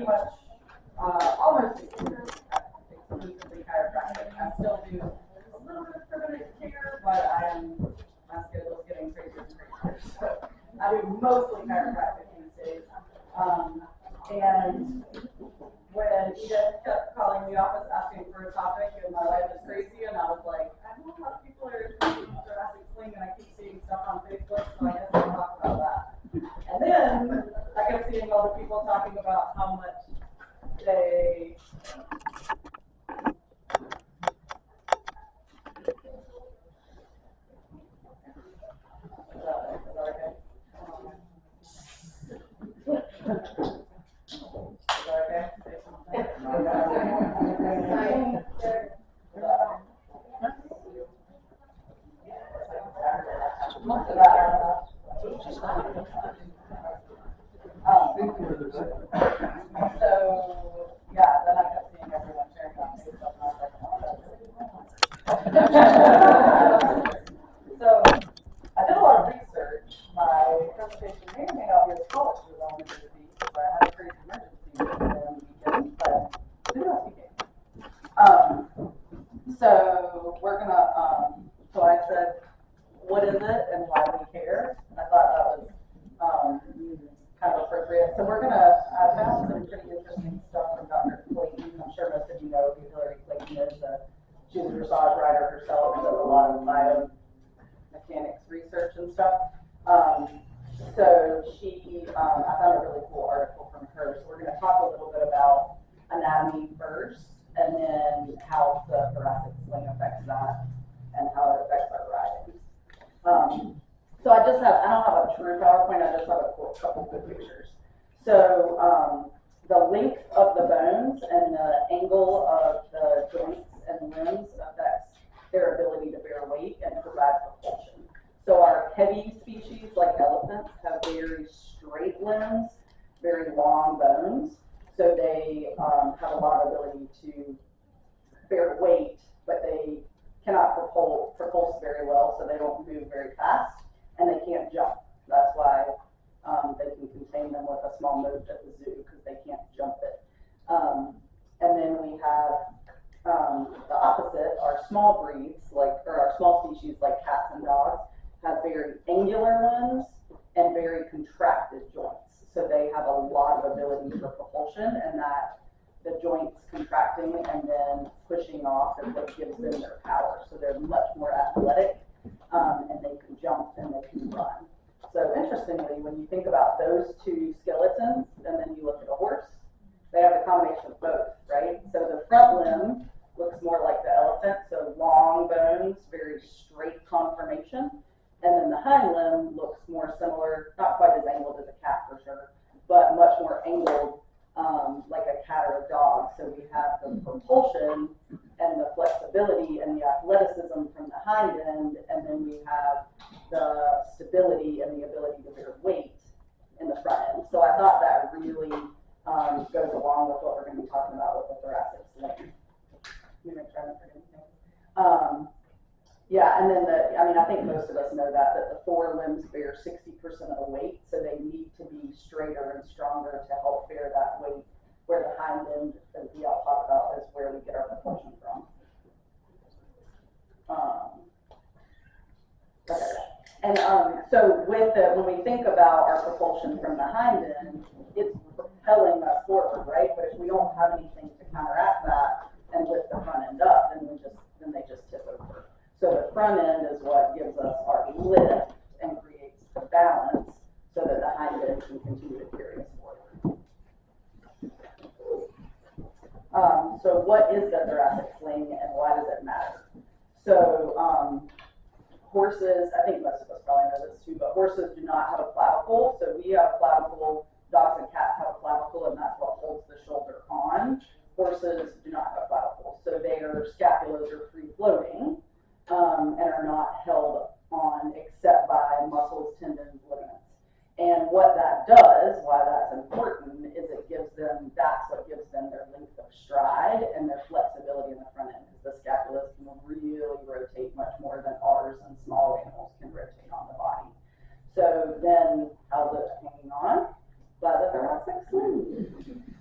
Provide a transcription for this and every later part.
much almost exclusively chiropractic. I still do a little bit of permanent care, but my schedule is getting crazier and crazier. So I do mostly chiropractic these days. And when Edith kept calling the office asking for a topic, and my life is crazy, and I was like, I know a lot of people are doing thoracic sling, and I keep seeing stuff on Facebook, so I guess I'll talk about that. And then I kept seeing all the people talking about how much they so, yeah, then I kept seeing everyone sharing on Facebook, and I was like, oh, that's so, I did a lot of research. My presentation may or may not be as polished as I wanted it to be, because I had a crazy emergency weekend, but who knows speaking. So, we're gonna, so I said, what is it and why do we care? And I thought that was kind of appropriate. So we're gonna found some pretty interesting stuff from Dr. Clayton. I'm sure most of you know who Hillary Clayton is. She's a dressage rider herself and does a lot of biomechanics research and stuff. So I found a really cool article from her. So we're gonna talk a little bit about anatomy first, and then how the thoracic sling affects that, and how it affects our riding. So I don't have a true PowerPoint, I just have a couple good pictures. So the length of the bones and the angle of the joints and limbs affects their ability to bear weight and provide propulsion. So our heavy species, like elephants, have very straight limbs, very long bones. So they have a lot of ability to bear weight, but they cannot propulse very well, so they don't move very fast, and they can't jump. That's why they can contain them with a small moat at the zoo, because they can't jump it. And then we have the opposite, our small breeds, or our small species like cats and dogs, have very angular limbs and very contracted joints. So they have a lot of ability for propulsion, and that the joints contracting and then pushing off is what gives them their power. So they're much more athletic, and they can jump and they can run. So interestingly, when you think about those two skeletons, and then you look at a horse, they have a combination of both, right? So the front limb looks more like the elephant, so long bones, very straight conformation. And then the hind limb looks more similar, not quite as angled as a cat for sure, but much more angled, like a cat or a dog. So we have the propulsion and the flexibility and the athleticism from the hind end, and then we have the stability and the ability to bear weight in the front end. So I thought that really goes along with what we're going to be talking about with the thoracic sling. Let me make sure I don't forget anything. Yeah, and then I think most of us know that the forelimbs bear 60% of the weight, so they need to be straighter and stronger to help bear that weight, where the hind end, as we all talk about, is where we get our propulsion from. Okay. And so when we think about our propulsion from the hind end, it's propelling us forward, right? But if we don't have anything to counteract that and lift the front end up, then they just tip over. So the front end is what gives us our lift and creates the balance so that the hind end can continue to carry us forward. So what is the thoracic sling and why does it matter? So horses, I think most of us probably know this too, but horses do not have a clavicle. So we have a clavicle, dogs and cats have a clavicle, and that's what holds the shoulder on. Horses do not have a clavicle. So their scapulas are free floating. And are not held on except by muscles, tendons, ligaments. And what that does, why that's important, is that's what gives them their length of stride and their flexibility in the front end, because the scapulas can really rotate much more than ours and small animals can rotate on the body. So then, how's it hanging on? By the thoracic sling.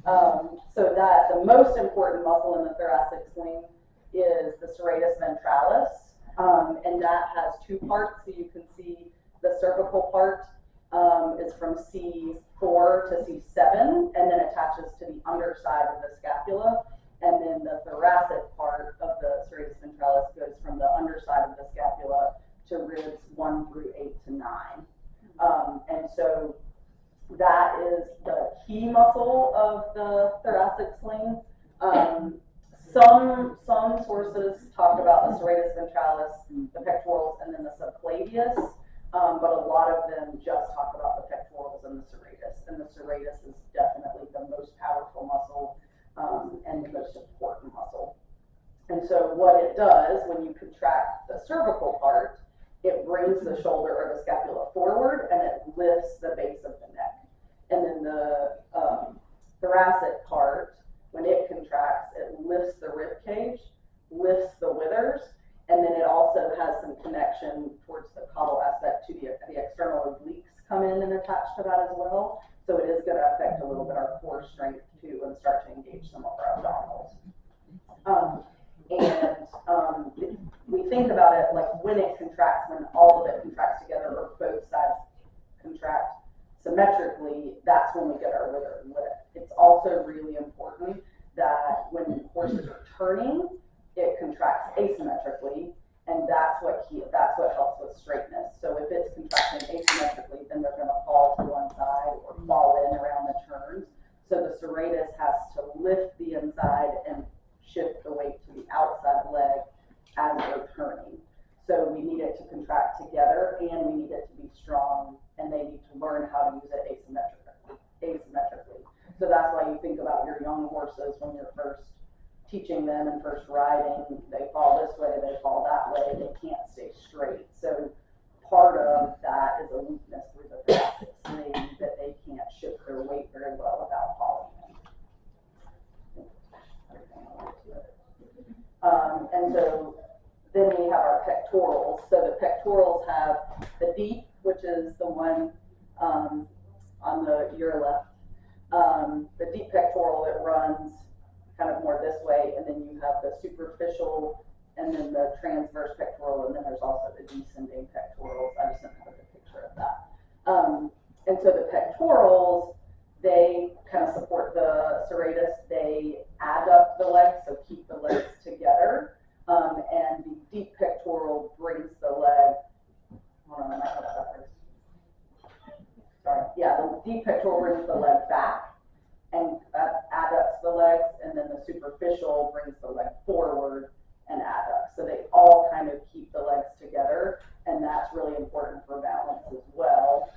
So that the most important muscle in the thoracic sling is the serratus ventralis, and that has two parts. So you can see the cervical part is from C4 to C7, and then attaches to the underside of the scapula. And then the thoracic part of the serratus ventralis goes from the underside of the scapula to ribs 1 through 8 to 9. And so that is the key muscle of the thoracic sling. Some sources talk about the serratus ventralis, the pectorals, and then the subclavius, but a lot of them just talk about the pectorals and the serratus. And the serratus is definitely the most powerful muscle and the most important muscle. And so what it does when you contract the cervical part, it brings the shoulder or the scapula forward and it lifts the base of the neck. And then the thoracic part, when it contracts, it lifts the rib cage, lifts the withers, and then it also has some connection towards the caudal aspect to the external obliques come in and attach to that as well. So it is going to affect a little bit our core strength too and start to engage some of our abdominals. We think about it like when it contracts, when all of it contracts together or both sides contract symmetrically, that's when we get our wither and lift. It's also really important that when horses are turning, it contracts asymmetrically, and that's what helps with straightness. So if it's contracting asymmetrically, then they're going to fall to one side or fall in around the turns. So the serratus has to lift the inside and shift the weight to the outside leg as they're turning. So we need it to contract together, and we need it to be strong, and they need to learn how to use it asymmetrically. So that's why you think about your young horses when you're first teaching them and first riding. They fall this way, they fall that way, they can't stay straight. So part of that is a weakness through the thoracic sling, that they can't shift their weight very well without falling in. And so then we have our pectorals. So the pectorals have the deep, which is the one on your left. The deep pectoral that runs kind of more this way, and then you have the superficial, and then the transverse pectoral, and then there's also the descending pectorals. I just didn't have a good picture of that. And so the pectorals, they kind of support the serratus. They adduct the legs, so keep the legs together. And the deep pectoral brings the leg. Hold on, I might have that backwards. Sorry. Yeah, the deep pectoral brings the leg back and adducts the legs, and then the superficial brings the leg forward and adducts. So they all kind of keep the legs together, and that's really important for balance as well,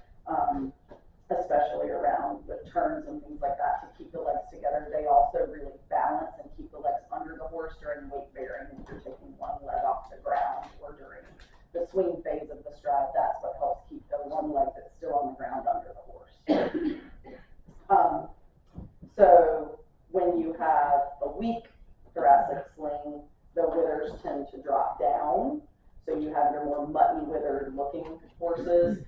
especially around the turns and things like that, to keep the legs together. They also really balance and keep the legs under the horse during weight bearing, if you're taking one leg off the ground, or during the swing phase of the stride. That's what helps keep the one leg that's still on the ground under the horse. So when you have a weak thoracic sling, the withers tend to drop down. So you have your more mutton withered looking horses.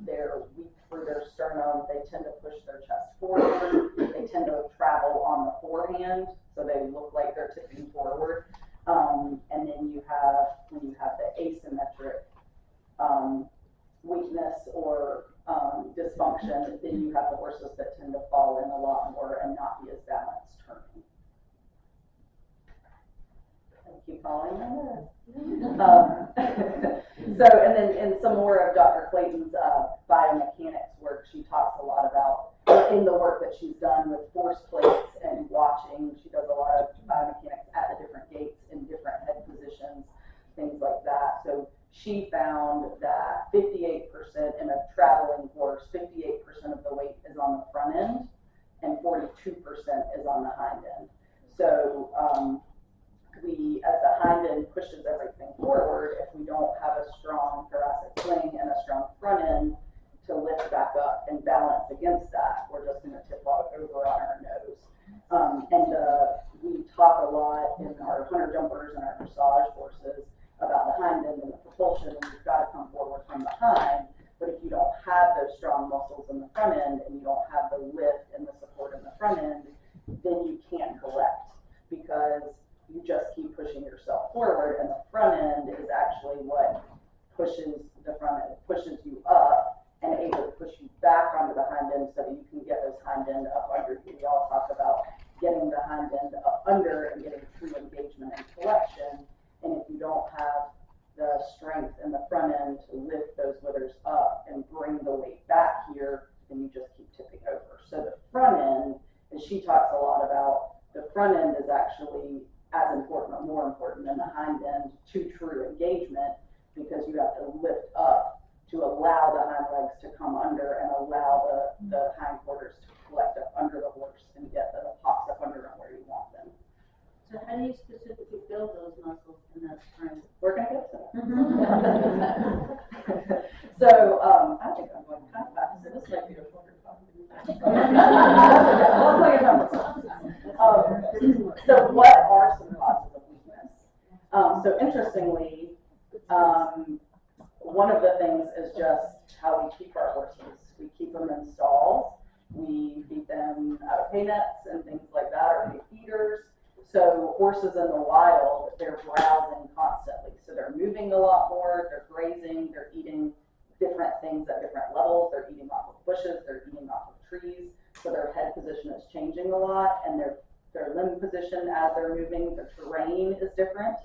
They're weak through their sternum. They tend to push their chest forward. They tend to travel on the forehand, so they look like they're tipping forward. And then when you have the asymmetric weakness or dysfunction, then you have the horses that tend to fall in a lot more and not be as balanced turning. Keep following So, and then in some more of Dr. Clayton's biomechanics work, she talks a lot about, in the work that she's done with force plates and watching, she does a lot of biomechanics at the different gates in different head positions, things like that. So she found that 58% in a traveling horse, 58% of the weight is on the front end and 42% is on the hind end. So as the hind end pushes everything forward, if we don't have a strong thoracic sling and a strong front end to lift back up and balance against that, we're just going to tip over on our nose. We talk a lot in our hunter jumpers and our dressage horses about the hind end and the propulsion, and you've got to come forward from behind. But if you don't have those strong muscles in the front end and you don't have the lift and the support in the front end, then you can't collect because you just keep pushing yourself forward, and the front end is actually what pushes the front end, pushes you up and able to push you back onto the hind end so that you can get those hind end up under you. We all talk about getting the hind end up under and getting true engagement and collection, and if you don't have the strength in the front end to lift those withers up and bring the weight back here, then you just keep tipping over. So the front end, as she talks a lot about, the front end is actually as important or more important than the hind end to true engagement, because you have to lift up to allow the hind legs to come under and allow the hind quarters to collect up under the horse and get the hocks up under them where you want them. So how do you specifically build those muscles in that strength? We're going to get to that. So I think I'm going kind of fast, so this might be a shorter so what are some causes of weakness? So interestingly, one of the things is just how we keep our horses. We keep them in stalls. We feed them out of hay nets and things like that, or hay feeders. So horses in the wild, they're browsing constantly. So they're moving a lot more, they're grazing, they're eating different things at different levels. They're eating off of bushes, they're eating off of trees. So their head position is changing a lot, and their limb position as they're moving, the terrain is different.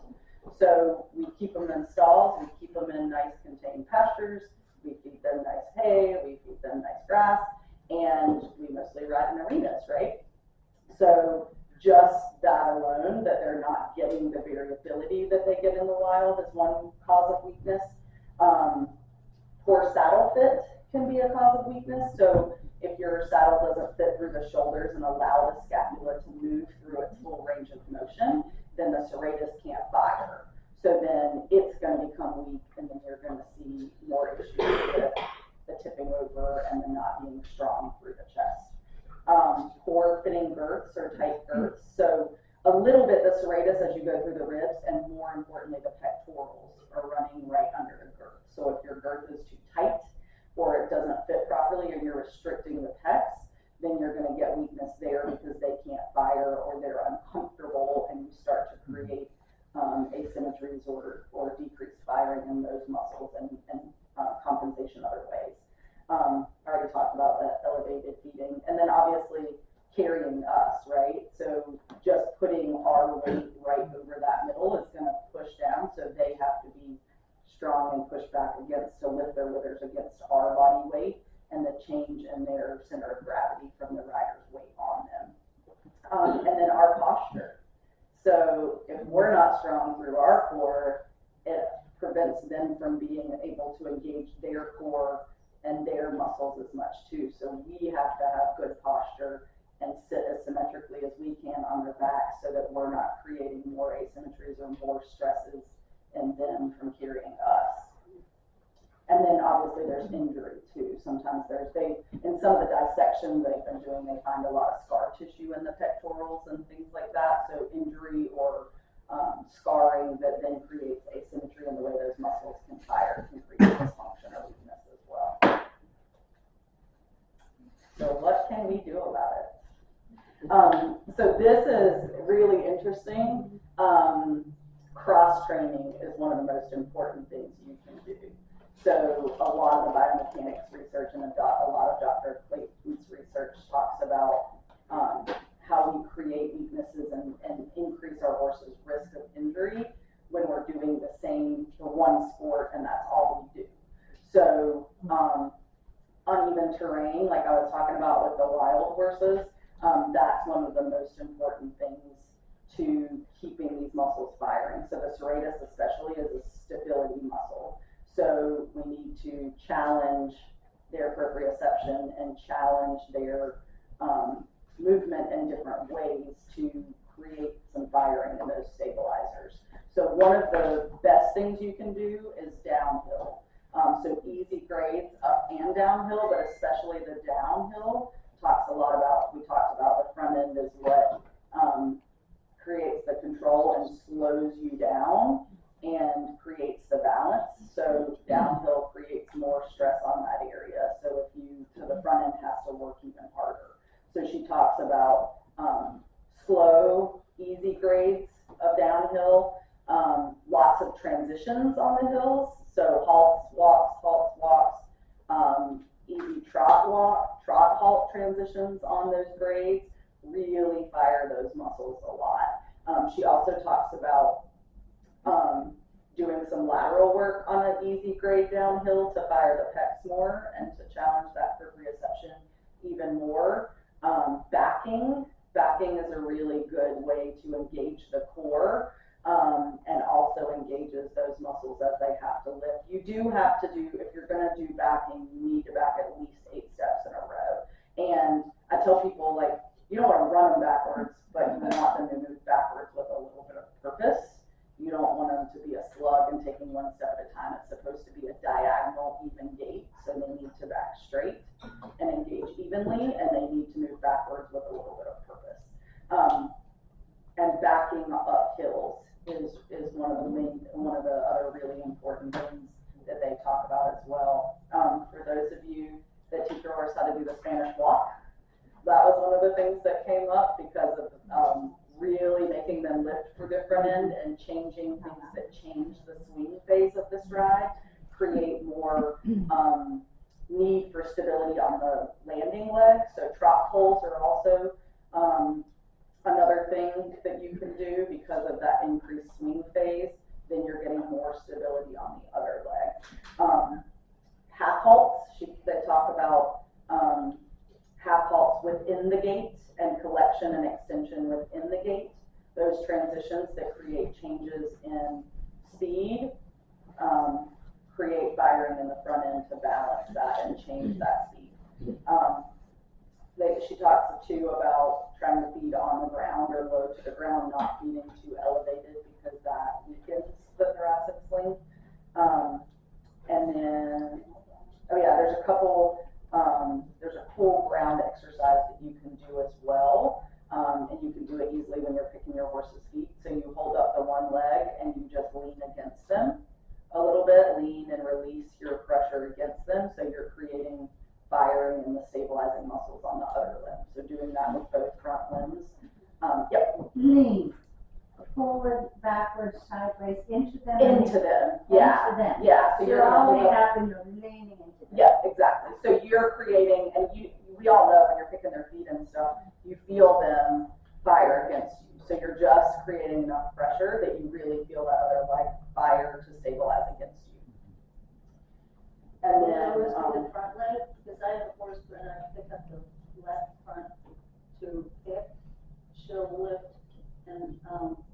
So we keep them in stalls, we keep them in nice contained pastures, we feed them nice hay, we feed them nice grass, and we mostly ride in arenas, right? So just that alone, that they're not getting the variability that they get in the wild, is one cause of weakness. Poor saddle fit can be a cause of weakness. So if your saddle doesn't fit through the shoulders and allow the scapula to move through its full range of motion, then the serratus can't fire. So then it's going to become weak, and then you're going to see more issues with the tipping over and the not being strong through the chest. Poor fitting girths or tight girths. So a little bit the serratus as you go through the ribs, and more importantly the pectorals are running right under the girth. So if your girth is too tight or it doesn't fit properly or you're restricting the pecs, then you're going to get weakness there because they can't fire or they're uncomfortable, and you start to create asymmetries or decreased firing in those muscles and compensation other ways. I already talked about that elevated feeding, and then obviously carrying us, right? So just putting our weight right over that middle is going to push down, so they have to be strong and push back against to lift their withers against our body weight and the change in their center of gravity from the rider's weight on them. And then our posture. So if we're not strong through our core, it prevents them from being able to engage their core and their muscles as much too. So we have to have good posture and sit as symmetrically as we can on their back so that we're not creating more asymmetries or more stresses in them from carrying us. And then obviously there's injury too. Sometimes in some of the dissections they've been doing, they find a lot of scar tissue in the pectorals and things like that. So injury or scarring that then creates asymmetry in the way those muscles can fire can create dysfunction or weakness as well. So what can we do about it? So this is really interesting. Cross-training is one of the most important things you can do. So a lot of the biomechanics research and a lot of Dr. Clayton's research talks about how we create weaknesses and increase our horse's risk of injury when we're doing the one sport, and that's all we do. So uneven terrain, like I was talking about with the wild horses, that's one of the most important things to keeping these muscles firing. So the serratus especially is a stability muscle. So we need to challenge their proprioception and challenge their movement in different ways to create some firing in those stabilizers. So one of the best things you can do is downhill. So easy grades up and downhill, but especially the downhill we talked about the front end is what creates the control and slows you down and creates the balance. So downhill creates more stress on that area. So the front end has to work even harder. So she talks about slow, easy grades of downhill, lots of transitions on the hills, so halts, walks, easy trot halt transitions on those grades really fire those muscles a lot. She also talks about doing some lateral work on an easy grade downhill to fire the pecs more and to challenge that proprioception even more. Backing is a really good way to engage the core, and also engages those muscles as they have to lift. You do have to do, if you're gonna do backing, you need to back at least 8 steps in a row. And I tell people, like, you don't wanna run them backwards, but you want them to move backwards with a little bit of purpose. You don't want them to be a slug and taking 1 step at a time. It's supposed to be a diagonal, even gait, so they need to back straight and engage evenly, and they need to move backwards with a little bit of purpose. And backing up hills is one of the other really important things that they talk about as well. For those of you that teach your horse how to do the Spanish walk, that was one of the things that came up because of really making them lift for different end and changing things that change the swing phase of the stride, create more need for stability on the landing leg. So trot poles are also another thing that you can do because of that increased swing phase. Then you're getting more stability on the other leg. Half halts, they talk about half halts within the gait and collection and extension within the gait. Those transitions that create changes in speed, create firing in the front end to balance that and change that speed. She talks too about trying to feed on the ground or low to the ground, not feeding too elevated because that weakens the thoracic sling. And then, oh yeah, there's a cool ground exercise that you can do as well. And you can do it easily when you're picking your horse's feet. So you hold up the one leg and you just lean against them a little bit, lean and release your pressure against them. So you're creating firing in the stabilizing muscles on the other limb. So doing that with both front limbs. Yep. Lean. Forward, backwards, sideways, into them. Into them. Yeah. Into them. Yeah. So you're all the way up and you're leaning into them. Yeah, exactly. So you're creating, and we all know when you're picking their feet and stuff, you feel them fire against you. So you're just creating enough pressure that you really feel that other leg fire to stabilize against you. And then always do the front leg, because I have a horse when I pick up the left front to pick, she'll lift and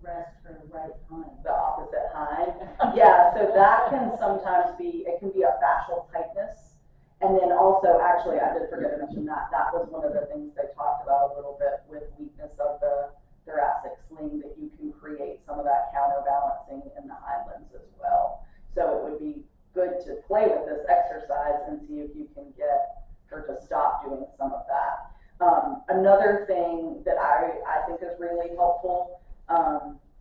rest her right hind. the opposite hind. Yeah, so that can sometimes be, it can be a fascial tightness. And then also, actually, I did forget to mention that was one of the things they talked about a little bit with weakness of the thoracic sling, that you can create some of that counterbalancing in the hind limbs as well. So it would be good to play with this exercise and see if you can get her to stop doing some of that. Another thing that I think is really helpful,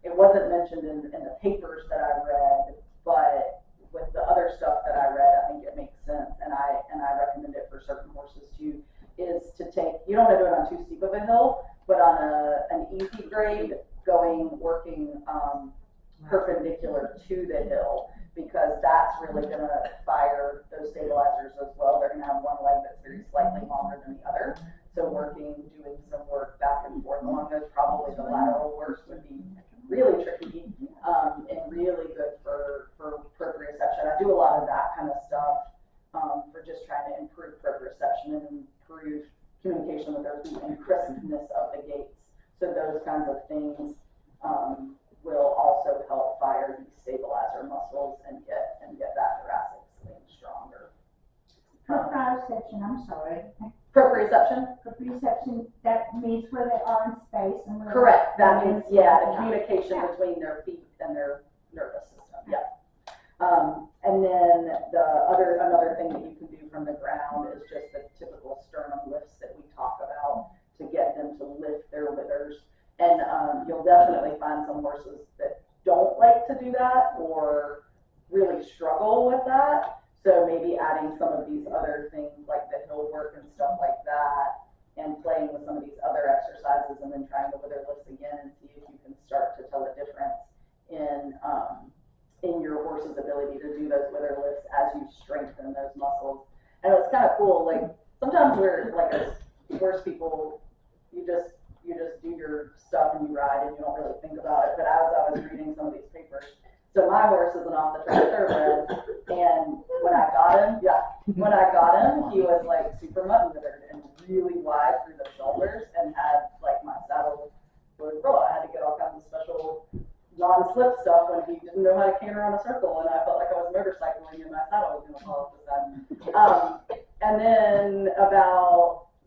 it wasn't mentioned in the papers that I read, but with the other stuff that I read, I think it makes sense, and I recommend it for certain horses too, is to take, you don't have to do it on too steep of a hill, but on an easy grade, working perpendicular to the hill, because that's really going to fire those stabilizers as well. They're going to have one leg that's very slightly longer than the other. So doing some work back and forth along those, probably the lateral work would be really tricky and really good for proprioception. I do a lot of that kind of stuff for just trying to improve proprioception and improve communication with their feet and crispness of the gaits. So those kinds of things will also help fire these stabilizer muscles and get that thoracic sling stronger. Proprioception, I'm sorry. Proprioception? Proprioception, that means where they are in space and where. Correct. That means, yeah, the communication between their feet and their nervous system. Yeah. And then another thing that you can do from the ground is just the typical sternum lifts that we talk about to get them to lift their withers. And you'll definitely find some horses that don't like to do that or really struggle with that. So maybe adding some of these other things like the hill work and stuff like that, and play playing with some of these other exercises and then trying the wither lifts again and see if you can start to tell a difference in your horse's ability to do those wither lifts as you strengthen those muscles. And it was kind of cool. Like sometimes we're like as horse people, you just do your stuff and you ride and you don't really think about it. But as I was reading some of these papers, so my horse is an off the track thoroughbred, and when I got him, he was like super mutton withered and really wide through the shoulders and had like my saddle would roll. I had to get all kinds of special non-slip stuff when he didn't know how to canter on a circle, and I felt like I was motorcycling and my saddle was going to fall off the side. And then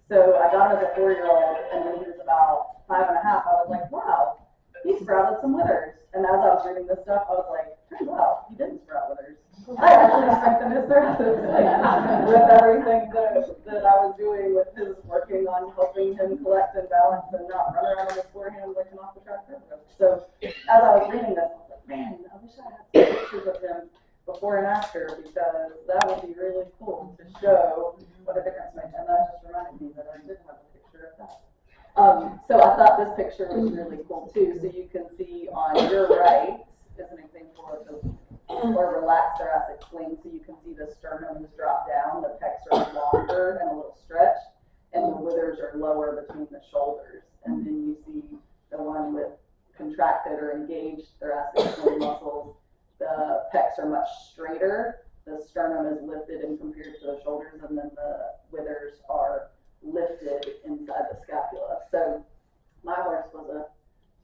so I got him as a 4-year-old, and when he was about 5 and a half, I was like, wow, he sprouted some withers. And as I was reading this stuff, I was like, turns out he didn't sprout withers. I actually strengthened his thoracic sling with everything that I was doing with his working on helping him collect and balance and not run around on his forehand like an off the track thoroughbred. So as I was reading this, I was like, man, I wish I had some pictures of him before and after, because that would be really cool to show what a difference makes. And that just reminded me that I did have a picture of that. So I thought this picture was really cool too. So you can see on your right is an example of the more relaxed thoracic sling. So you can see the sternum is dropped down, the pecs are longer and a little stretched, and the withers are lower between the shoulders. And then you see the one with contracted or engaged thoracic sling muscles. The pecs are much straighter, the sternum is lifted and compared to the shoulders, and then the withers are lifted inside the scapula. So my horse was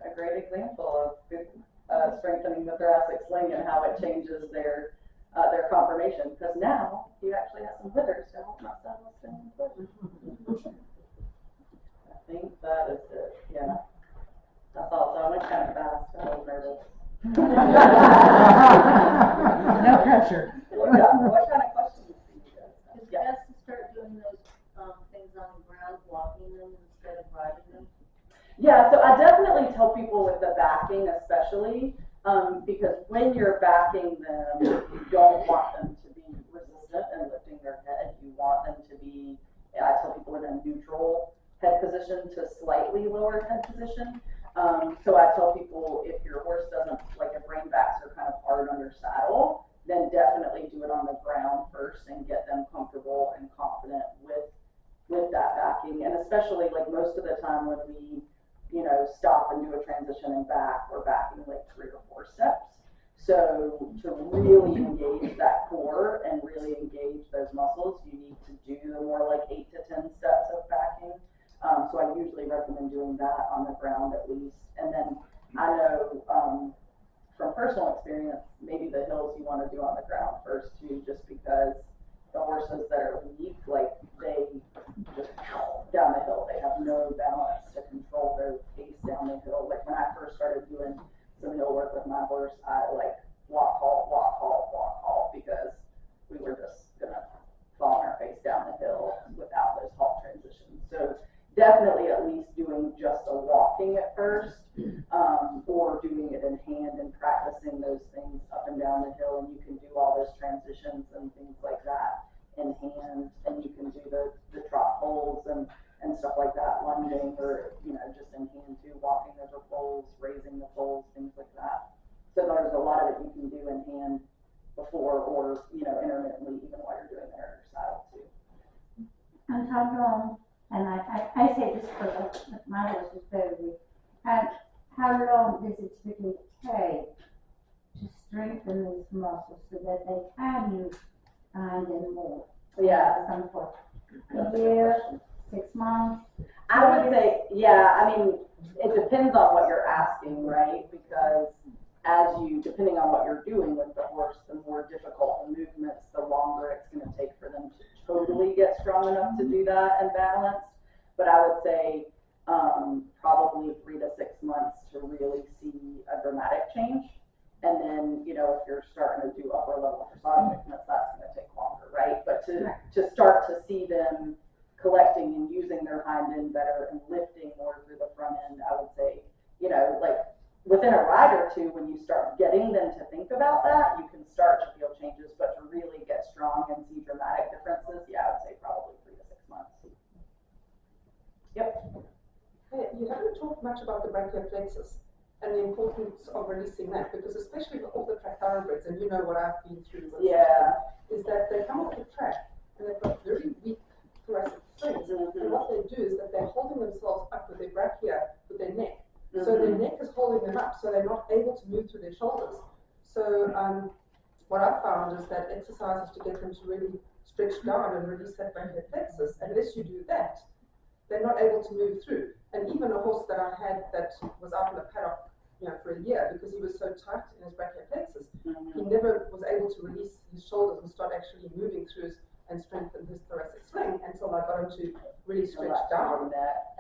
a great example of strengthening the thoracic sling and how it changes their conformation, because now he actually has some withers to help my saddle stay in place. I think that is it. Yeah, that's all. So I went kind of fast. I was nervous. No pressure. What kind of questions do you guys have? It's best to start doing those things on the ground, walking them instead of riding them. Yeah, so I definitely tell people with the backing especially, because when you're backing them, you don't want them to be resistant and lifting their head. You want them to be, I tell people, in a neutral head position to slightly lower head position. So I tell people, if your horse doesn't, like if rein backs are kind of hard under saddle, then definitely do it on the ground first and get them comfortable and confident with that backing. And especially like most of the time when we, stop and do a transition and back, we're backing like 3 or 4 steps. So to really engage that core and really engage those muscles, you need to do the more like 8 to 10 steps of backing. So I usually recommend doing that on the ground at least. And then I know from personal experience, maybe the hills you want to do on the ground first too, just because the horses that are weak, like they just down the hill, they have no balance to control their pace down the hill. Like when I first started doing some hill work with my horse, I like walk, halt, because we were just gonna fall on our face down the hill without those halt transitions. So definitely at least doing just a walking at first, or doing it in hand and practicing those things up and down the hill, and you can do all those transitions and things like that in hand, and you can do the trot poles and stuff like that, lunging, or just in hand too, walking over poles, raising the poles, things like that. So there's a lot of it you can do in hand before, or intermittently, even while you're doing their saddle too. And how long, and I say this because my horse is very weak, and how long does it typically take to strengthen these muscles so that they can use behind and more? Yeah. Some point. A year, 6 months? I would say, yeah, I mean, it depends on what you're asking, right? Because depending on what you're doing with the horse, the more difficult the movements, the longer it's going to take for them to totally get strong enough to do that and balance. But I would say probably 3 to 6 months to really see a dramatic change. And then, if you're starting to do upper level dressage movements, that's going to take longer, right? But to start to see them collecting and using their hind end better and lifting more through the front end, I would say, like within a ride or two, when you start getting them to think about that, you can start to feel changes. But to really get strong and see dramatic differences, yeah, I would say probably 3 to 6 months. Hey, you haven't talked much about the brachial plexus and the importance of releasing that, because especially with all the track thoroughbreds, and you know what I've been through with is that they come off the track and they've got very weak thoracic slings, and what they do is that they're holding themselves up with their brachia, with their neck. So their neck is holding them up, so they're not able to move through their shoulders. So what I've found is that exercises to get them to really stretch down and release that brachial plexus, unless you do that, they're not able to move through. And even a horse that I had that was out in the paddock, for a year, because he was so tight in his brachial plexus, he never was able to release his shoulders and start actually moving through and strengthen his thoracic sling until I got him to really stretch down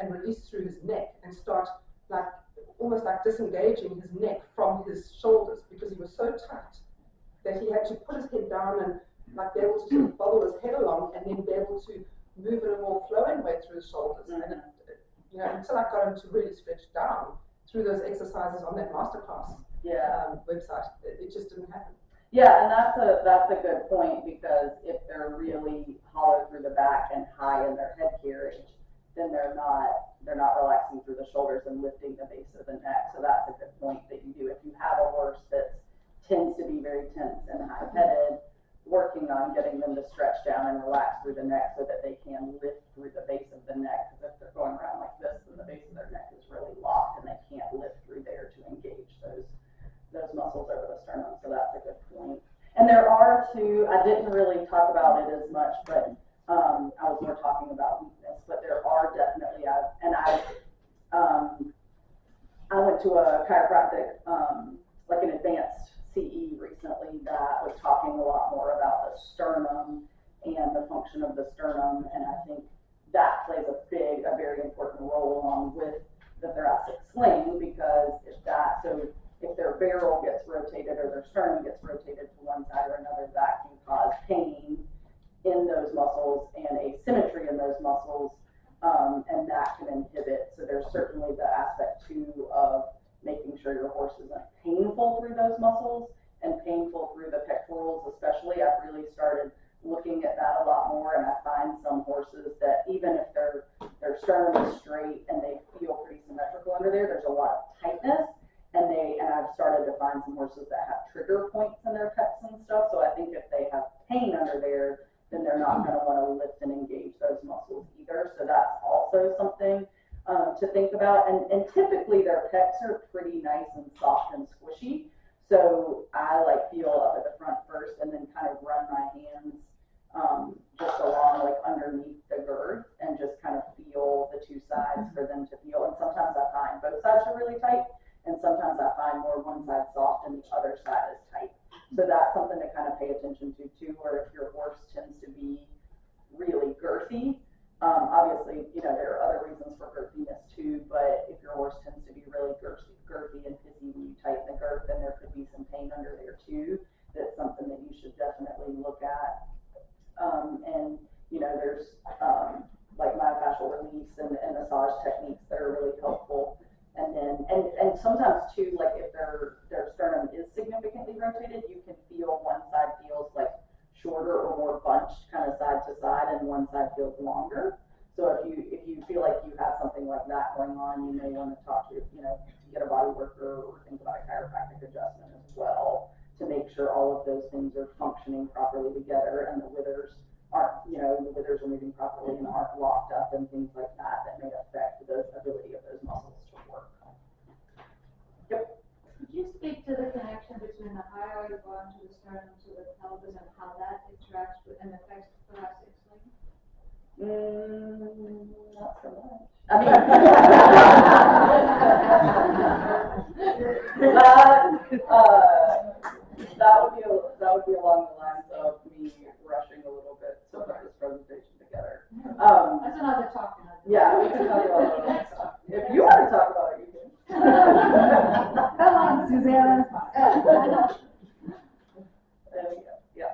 and release through his neck and start almost like disengaging his neck from his shoulders, because he was so tight that he had to put his head down and be able to sort of bobble his head along and then be able to move in a more flowing way through his shoulders. And until I got him to really stretch down through those exercises on that masterclass website, it just didn't happen. Yeah, and that's a good point, because if they're really hollow through the back and high in their head carriage, then they're not relaxing through the shoulders and lifting the base of the neck. So that's a good point that you do. If you have a horse that tends to be very tense and high-headed, working on getting them to stretch down and relax through the neck so that they can lift through the base of the neck. Because if they're going around like this, then the base of their neck is really locked and they can't lift through there to engage those muscles over the sternum. So that's a good point. And there are two, I didn't really talk about it as much, but I was more talking about weakness, but there are definitely, I went to a chiropractic, like an advanced CE recently, that was talking a lot more about the sternum and the function of the sternum, and I think that plays a very important role along with the thoracic sling, because if their barrel gets rotated or their sternum gets rotated to one side or another, that can cause pain in those muscles and asymmetry in those muscles, and that can inhibit. So there's certainly the aspect too of making sure your horse isn't painful through those muscles and painful through the pectorals especially. I've really started looking at that a lot more, and I find some horses that even if their sternum is straight and they feel pretty symmetrical under there, there's a lot of tightness, and I've started to find some horses that have trigger points in their pecs and stuff. So I think if they have pain under there, then they're not going to want to lift and engage those muscles either. So that's also something to think about. And typically their pecs are pretty nice and soft and squishy. So I feel up at the front first and then kind of run my hands just along underneath the girth and just kind of feel the two sides for them to feel. And sometimes I find both sides are really tight, and sometimes I find more one side soft and the other side is tight. So that's something to kind of pay attention to too, or if your horse tends to be really girthy. Obviously, there are other reasons for girthiness too, but if your horse tends to be really girthy and pissy when you tighten the girth, then there could be some pain under there too. That's something that you should definitely look at. And there's myofascial release and massage techniques that are really helpful. And then, and sometimes too, if their sternum is significantly rotated, you can feel one side feels shorter or more bunched kind of side to side, and one side feels longer. So if you feel like you have something like that going on, you may want to talk to, get a body worker or think about a chiropractic adjustment as well, to make sure all of those things are functioning properly together and the withers aren't, the withers are moving properly and aren't locked up and things like that may affect the ability of those muscles to work. Yep. Could you speak to the connection between the hyoid bone to the sternum to the pelvis and how that interacts with and affects the thoracic sling? Not so much. I mean, that would be along the lines of me rushing a little bit to put this presentation together. That's another talk. Yeah, we can talk about it. If you want to talk about it, you can. Come on, Susanna. There we go. Yeah.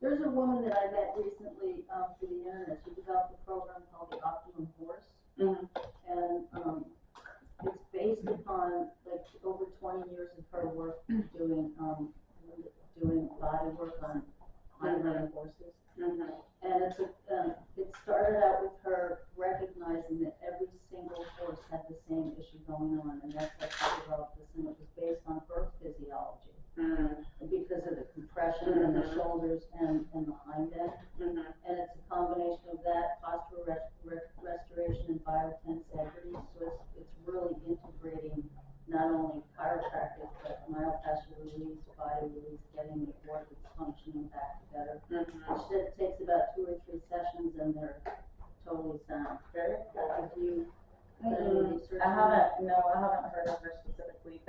There's a woman that I met recently through the internet. She developed a program called the Optimum Horse, and it's based upon over 20 years of her work doing body work on high-running horses. And it started out with her recognizing that every going on, and that's like I developed this, and it was based on birth physiology. Because of the compression in the shoulders and the hind end. And it's a combination of that, posture restoration and biotensegrity, so it's really integrating not only chiropractic, but myofascial release, body release, getting the organs functioning back together. Which said it takes about 2 or 3 sessions and they're totally sound. Very cool. Have you done any research I on that? haven't, no, I haven't heard of her specifically.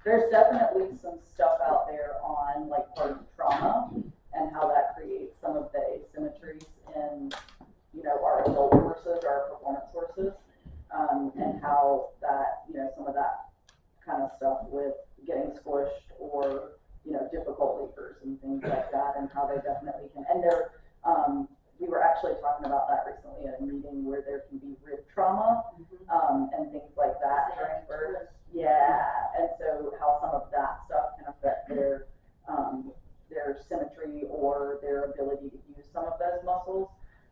There's definitely some stuff out there on like part trauma and how that creates some of the asymmetries in, you know, our adult horses, our performance horses, and how that, you know, some of that kind of stuff with getting squished or, you know, difficult leapers and things like that, and how they definitely can, and they're, we were actually talking about that recently at a meeting where there can be rib trauma, and things like that during birth. Yeah, and so how some of that stuff can affect their symmetry or their ability to use some of those muscles.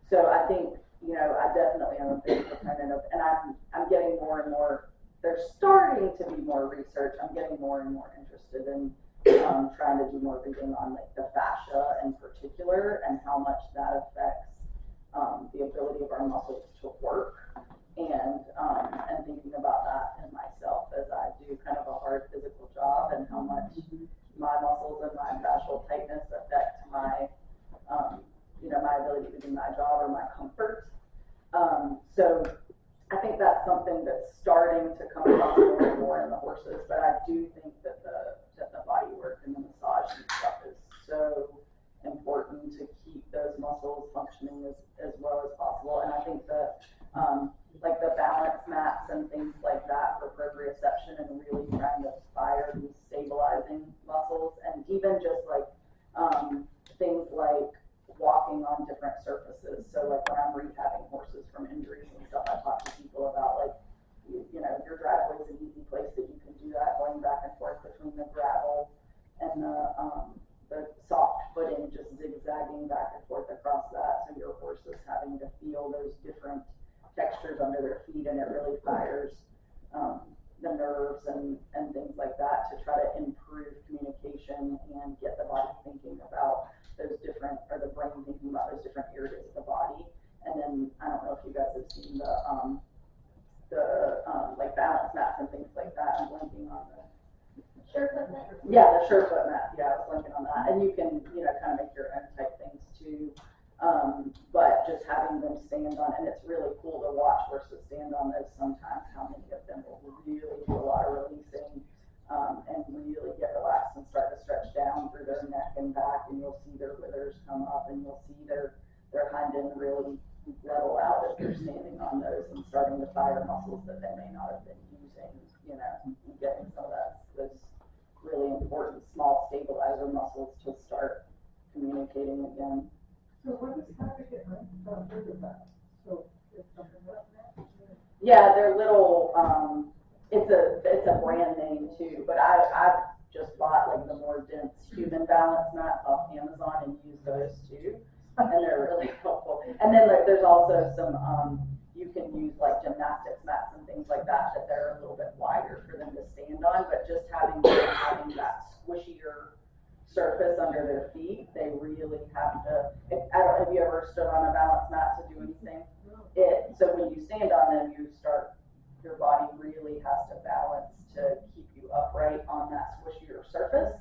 So I think, you know, I definitely am a big proponent of, and I'm getting more and more, there's starting to be more research. I'm getting more and more interested in trying to do more reading on like the fascia in particular and how much that affects the ability of our muscles to work, and thinking about that in myself as I do kind of a hard physical job, and how much my muscles and my fascial tightness affect my you know, my ability to do my job or my comfort. So I think that's something that's starting to come across more and more in the horses, but I do think that the body work and the massage and stuff is so important to keep those muscles functioning as well as possible. And I think that like the balance mats and things like that for proprioception and really trying to fire these stabilizing muscles, and even just like things like walking on different surfaces. So like when I'm rehabbing horses from injuries and stuff, I talk to people about like, you know, your driveway is an easy place that you can do that, going back and forth between the gravel and the soft footing, just zigzagging back and forth across that. So your horse is having to feel those different textures under their feet, and it really fires the nerves and things like that to try to improve communication and get the body thinking about those different, or the brain thinking about those different areas of the body. And then I don't know if you guys have seen the like balance mats and things like that. I'm blanking on the Surefoot mat? the Surefoot mat. Yeah, I was blanking on that. And you can, you know, kind of make your own type things too. But just having them stand on, and it's really cool to watch horses stand on those sometimes, how many of them will really do a lot of releasing, and really get relaxed and start to stretch down through their neck and back, and you'll see their withers come up, and you'll see their hind end really level out as they're standing on those and starting to fire muscles that they may not have been using, you know, and getting some of those really important small stabilizer muscles to start communicating again. So what is happening with that? So it's something like that? Yeah, they're little, it's a brand name too, but I've just bought like the more dense human balance mats off Amazon and use those too. And they're really helpful. And then like there's also some, you can use like gymnastics mats and things like that they're a little bit wider for them to stand on, but just having that squishier surface under their feet, they really have to, have you ever stood on a balance mat to do anything? So when you stand on them, your body really has to balance to keep you upright on that squishier surface.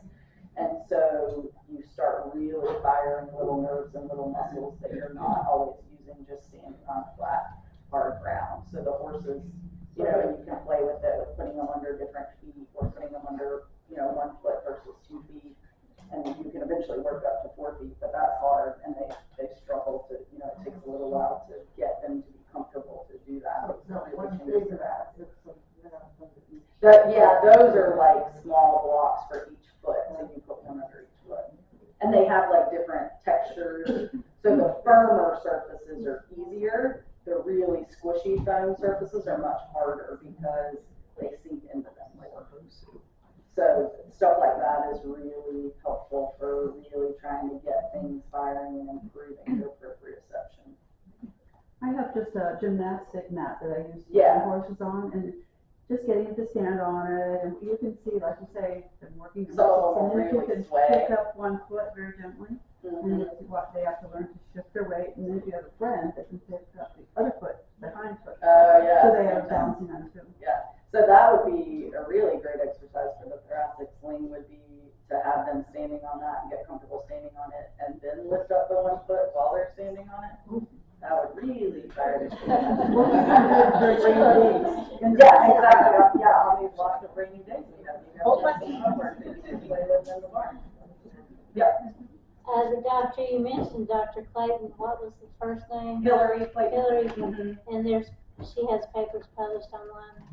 And so you start really firing little nerves and little muscles that you're not always using just standing on flat, hard ground. So the horses, you know, and you can play with it with putting them under different feet or putting them under, you know, 1 foot versus 2 feet. And you can eventually work up to 4 feet, but that's hard, and they struggle to, you know, it takes a little while to get them to be comfortable to do that. Yeah, those are like small blocks for each foot, so you put one under each foot. And they have like different textures. So the firmer surfaces are easier. The really squishy foam surfaces are much harder because they sink into them more. So stuff like that is really helpful for really trying to get things firing and improving their proprioception. I have just a gymnastic mat that I use to Yeah. put horses on, and just getting to stand on it, and you can see, like you say, them working the Some of muscles, them and then if you really can sway. pick up one foot very gently, and it's what they have to learn to shift their weight, and then if you have a friend, they can pick up the other foot, the hind foot. Yeah. So they are balancing on too. Yeah, so that would be a really great exercise for the thoracic sling, would be to have them standing on that and get comfortable standing on it, and then lift up the one foot while they're standing on it. That would really tire the shit out of them. Yeah, exactly, yeah, on these lots of rainy days, you have some homework that you can play with in the barn. Yeah, The doctor, you mentioned Dr. Clayton, what was the first name? Hillary Clayton. Hillary, and she has papers published online.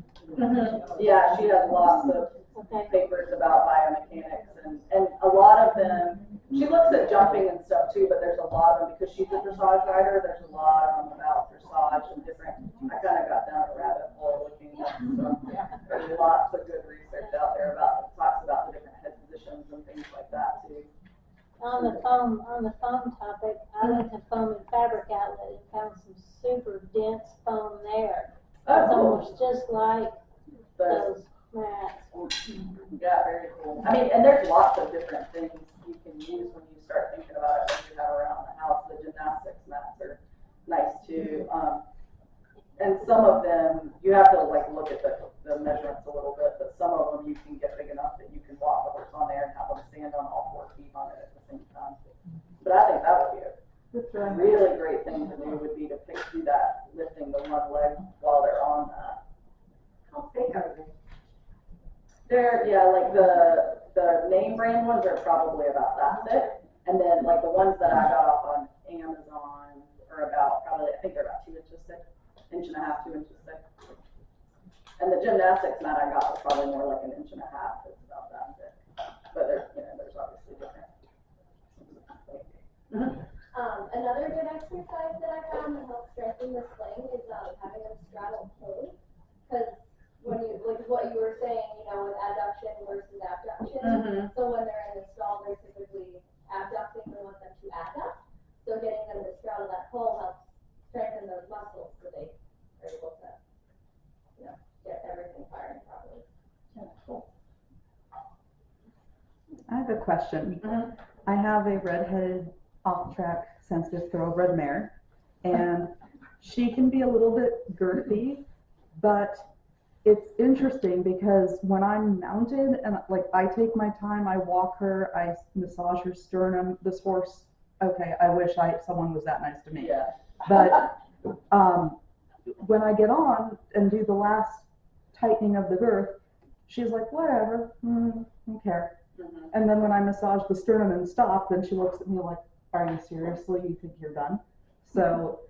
Yeah, she has lots of Okay. papers about biomechanics, and a lot of them, she looks at jumping and stuff too, but there's a lot of them, because she's a dressage rider, there's a lot of them about dressage and different, I kind of got down a rabbit hole looking at stuff. There's lots of good research out there about, talks about the different head positions and things like that too. On the foam topic, I went to Foam and Fabric Outlet and found some super dense foam there. It's almost just like those mats. Yeah, very cool. I mean, and there's lots of different things you can use when you start thinking about it, when you have around the house. The gymnastics mats are nice too. And some of them, you have to like look at the measurements a little bit, but some of them you can get big enough that you can walk the horse on there and have them stand on all 4 feet on it at the same time. But I think that would be a really great thing to do, would be to do that, lifting the one leg while they're on that. How thick are they? They're, yeah, like the name brand ones are probably about that thick, and then like the ones that I got off on Amazon are about probably, I think they're about 2 inches thick, 1.5 inches, 2 inches thick. And the gymnastics mat I got was probably more like 1.5 inches. It's about that thick. But there's, there's obviously different. Another good exercise that I found that helps strengthen the sling is having them straddle poles. Because when you, like what you were saying, with adduction versus abduction. So when they're in the stall, they're typically abducting. We want them to adduct. So getting them to straddle that pole helps strengthen those muscles so they are able to, get everything firing properly. Cool. I have a question. I have a redheaded, off-track, sensitive thoroughbred mare, and she can be a little bit girthy, but it's interesting because when I'm mounted and like I take my time, I walk her, I massage her sternum. This horse, okay, I wish someone was that nice to me. Yeah. But when I get on and do the last tightening of the girth, she's like, whatever, don't care. And then when I massage the sternum and stop, then she looks at me like, are you seriously, you think you're done? So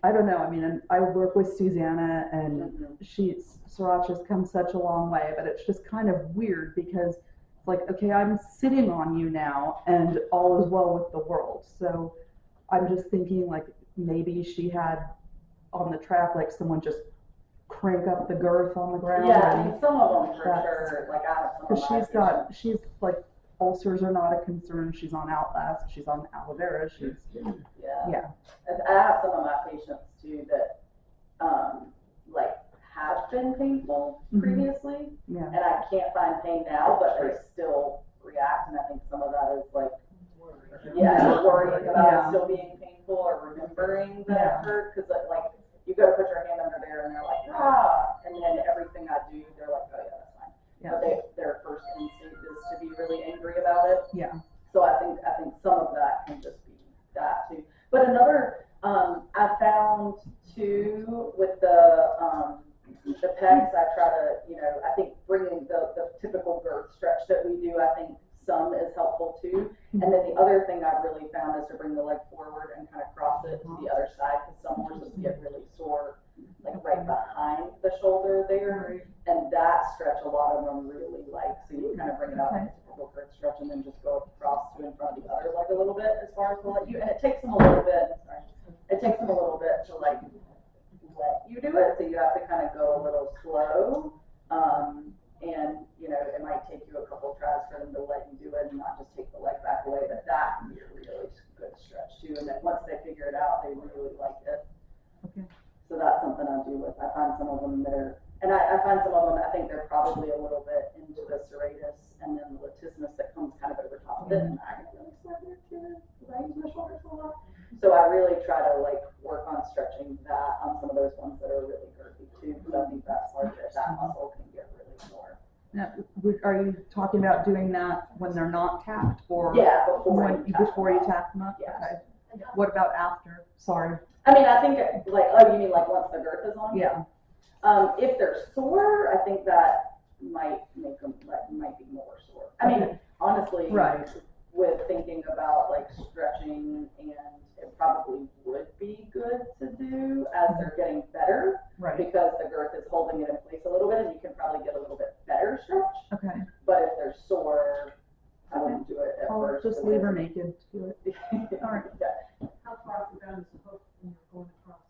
I don't know. I mean, and I work with Susanna, and Sriracha's come such a long way, but it's just kind of weird because it's like, okay, I'm sitting on you now, and all is well with the world. So I'm just thinking like maybe she had on the track, like someone just crank up the girth on the ground. Yeah, I mean, some of them for sure. Like I have some of my because she's like, ulcers are not a concern. She's on Outlast. She's on aloe vera. She's yeah. I have some of my patients too that like have been painful previously, and I can't find pain now, but they still react. And I think some of that is like, worrying about it still being painful or remembering that it hurt, because like you go to put your hand under there and they're like, and then everything I do, they're like, oh yeah, that's fine. But their first instinct is to be really angry about it. Yeah. So I think some of that can just be that too. But another, I found too with the pegs, I try to, I think bringing the typical girth stretch that we do, I think some is helpful too. And then the other thing I've really found is to bring the leg forward and kind of cross it to the other side, because some horses get really sore, like right behind the shoulder there. And that stretch, a lot of them really like. So you kind of bring it out in a typical girth stretch and then just go across to in front of the other leg a little bit as far as to let you. And it takes them a little bit, to like let you do it. So you have to kind of go a little slow. And, it might take you a couple of tries for them to let you do it and not just take the leg back away. But that can be a really good stretch too. And then once they figure it out, they really like it. Okay. So that's something I do with. I find some of them that are, And I find some of them, I think they're probably a little bit into the serratus and then the latissimus that comes kind of over top of it. And I can really start there too, because I use my shoulders a lot. So I really try to like work on stretching that on some of those ones that are really girthy too, because I think that's like that muscle can get really sore. Now, are you talking about doing that when they're not tapped or Yeah, before you tap them up? Yeah. Okay. What about after? Sorry. I mean, I think like, oh, you mean like once the girth is on? Yeah. If they're sore, I think that might make them might be more sore. I mean, honestly, Right. with thinking about like stretching, and it probably would be good to do as they're getting better, Right. because the girth is holding it in place a little bit, and you can probably get a little bit better stretch. Okay. But if they're sore, I wouldn't do it at I'll first. just leave her naked to do it. All right. How far the ground is supposed to be going across?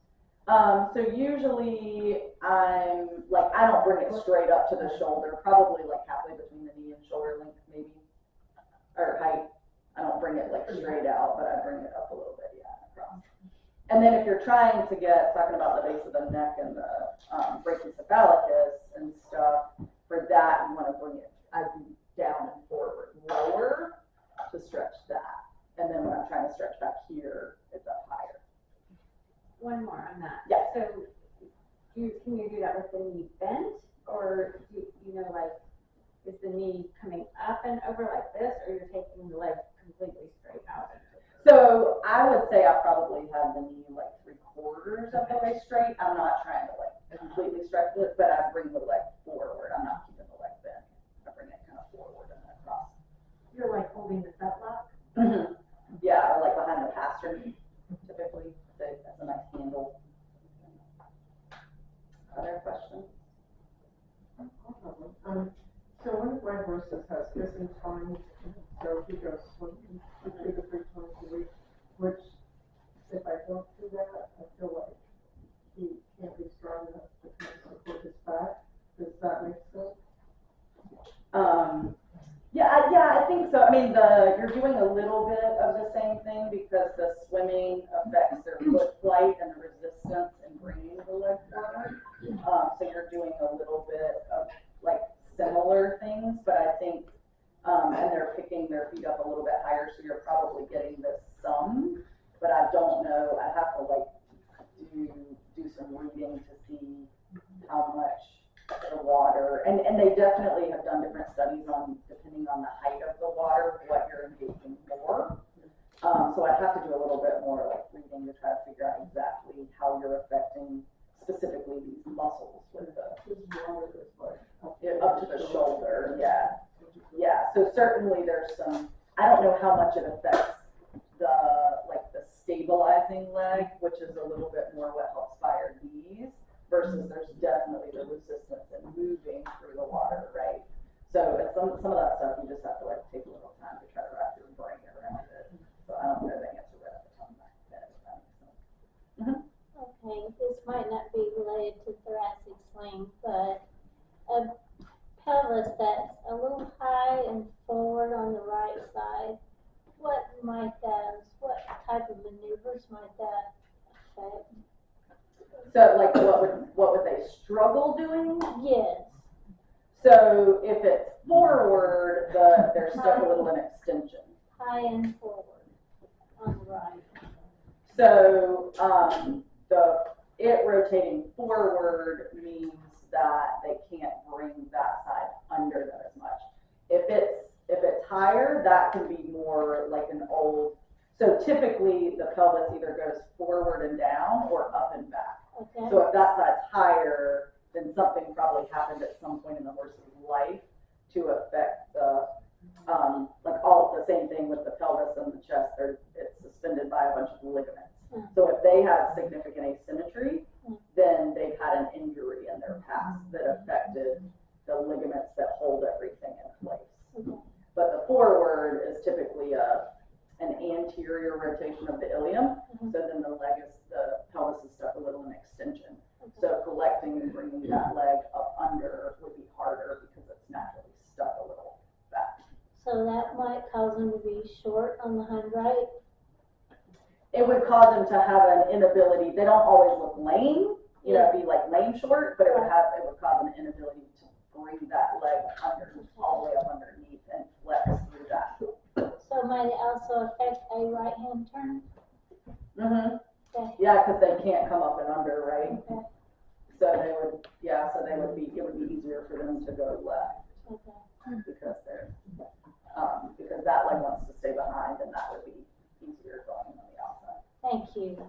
So usually I don't bring it straight up to the shoulder, probably like halfway between the knee and shoulder length maybe, or height. I don't bring it like straight out, but I bring it up a little bit, yeah, across. And then if you're trying to talking about the base of the neck and the brachycephalicus and stuff, for that you want to bring it, I'd be down and forward, lower to stretch that. And then when I'm trying to stretch back here, it's up higher. One more on that. Yes. So, can you do that with the knee bent, or like, is the knee coming up and over like this, or you're taking the leg completely straight out? So I would say I probably have the knee like 3/4 of the way straight. I'm not trying to like completely stretch it, but I bring the leg forward. I'm not keeping the leg bent. I bring it kind of forward and then across. You're like holding the fetlock? Mm-hmm. Yeah, or like behind the pastern, typically. That's a nice handle. Other questions? So one of my horses has missing tines, so he goes swimming 2 to 3 times a week, which if I don't do that, I feel like he can't be strong enough to kind of support his back. Does that make sense? Yeah, I think so. I mean, you're doing a little bit of the same thing because the swimming affects their foot flight and the resistance in bringing the leg forward. So you're doing a little bit of like similar things, but I think, and they're picking their feet up a little bit higher, so you're probably getting this some, but I don't know. I have to like do some reading to see how much the water, and they definitely have done different studies on, depending on the height of the water, what you're engaging more. So I'd have to do a little bit more like reading to try to figure out exactly how you're affecting specifically these muscles with His water is like up to the shoulder, yeah. So certainly there's some, I don't know how much it affects the stabilizing leg, which is a little bit more what helps fire knees, versus there's definitely the resistance in moving through the water, right? So it's some of that stuff you just have to like take a little time to try to wrap your brain around it. So I don't know the answer right off the top of my head, if that makes sense. Mm-hmm. Okay, this might not be related to thoracic sling, but a pelvis that's a little high and forward on the right side, what type of maneuvers might that affect? So like what would they struggle doing? Yes. So if it's forward, they're stuck a little in extension. High and forward on the right. So it rotating forward means that they can't bring that side under them as much. If it's higher, that can be more like an old. So typically the pelvis either goes forward and down or up and back. Okay. So if that side's higher, then something probably happened at some point in the horse's life to affect the like all the same thing with the pelvis and the chest. It's suspended by a bunch of ligaments. So if they have significant asymmetry, then they've had an injury in their past that affected the ligaments that hold everything in place. But the forward is typically an anterior rotation of the ilium, so then the pelvis is stuck a little in extension. So collecting and bringing that leg up under would be harder because it's naturally stuck a little back. So that might cause them to be short on the hind right? It would cause them to have an inability. They don't always look lame, be like lame short, but it would cause an inability to bring that leg under, all the way up underneath and flex through that. So might it also affect a right-hand turn? Mm-hmm. Okay. Yeah, because they can't come up and under, right? Okay. So they would, yeah, so they would be, it would be easier for them to go left Okay. because they're, because that leg wants to stay behind and that would be easier going on the outside. Thank you.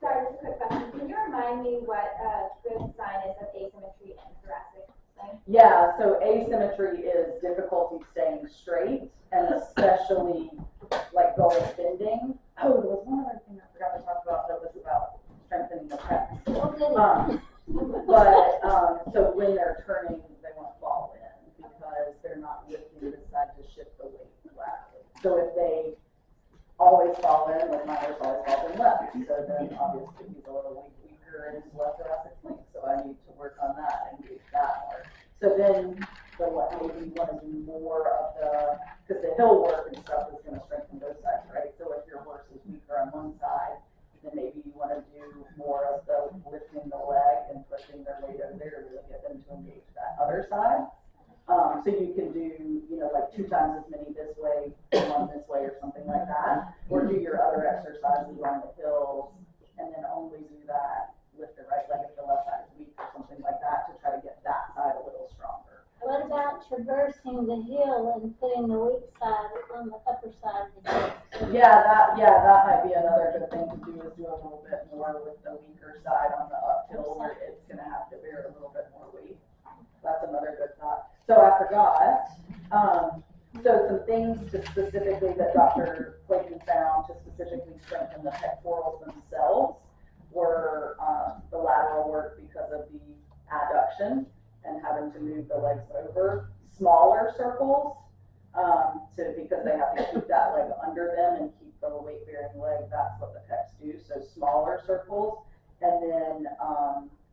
Sorry, just a quick question. Can you remind me what a good sign is of asymmetry in thoracic sling? Yeah, so asymmetry is difficulty staying straight and especially like going bending. Oh, there was one other thing I forgot to talk about that was about strengthening the pecs. So when they're turning, they won't fall in because they're not lifting this side to shift the weight laterally. So if they always fall in, like mine always falls in left, so then obviously he's a little weaker in his left thoracic sling, so I need to work on that and get that more. So then, maybe you want to do more of the, because the hill work and stuff is going to strengthen both sides, right? So if your horse is weaker on one side, then maybe you want to do more of the lifting the leg and pushing their weight over there to really get them to engage that other side. So you can do, like 2 times as many this way, 1 this way, or something like that. Or do your other exercises on the hills, and then only do that with the right leg if the left side is weak or something like that to try to get that side a little stronger. What about traversing the hill and putting the weak side on the upper side of the hill? Yeah, that might be another good thing to do is do a little bit more with the weaker side on the uphill where it's going to have to bear a little bit more weight. That's another good thought. So I forgot. So some things to specifically that Dr. Clayton found to specifically strengthen the pectorals themselves were the lateral work because of the adduction and having to move the legs over. Smaller circles because they have to keep that leg under them and keep the weight-bearing leg. That's what the pecs do. So smaller circles, and then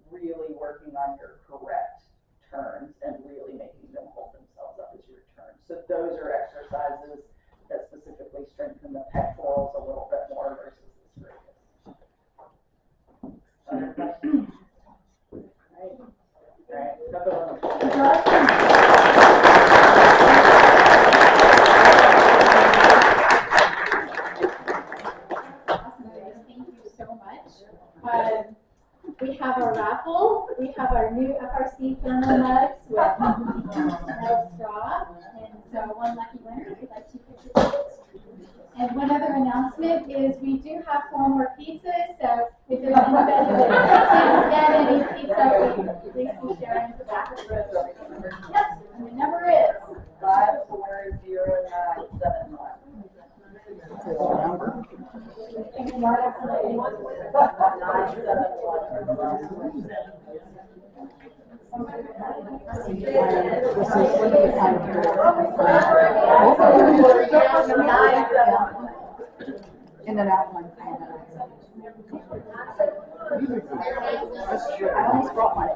really working on your correct turns and really making them hold themselves up as you return. So those are exercises that specifically strengthen the pectorals a little bit more versus the scapula. Other questions? All right. Thank you so much. We have a raffle. We have our new FRC thermal mugs with no straw. And so one lucky winner, we'd like to pick the tickets. And one other announcement is we do have 4 more pizzas. So if there's anybody that didn't get any pizza, please be sharing at the back of the room. Yep, and the number is 54091. That's a long number. In an outline. I almost brought my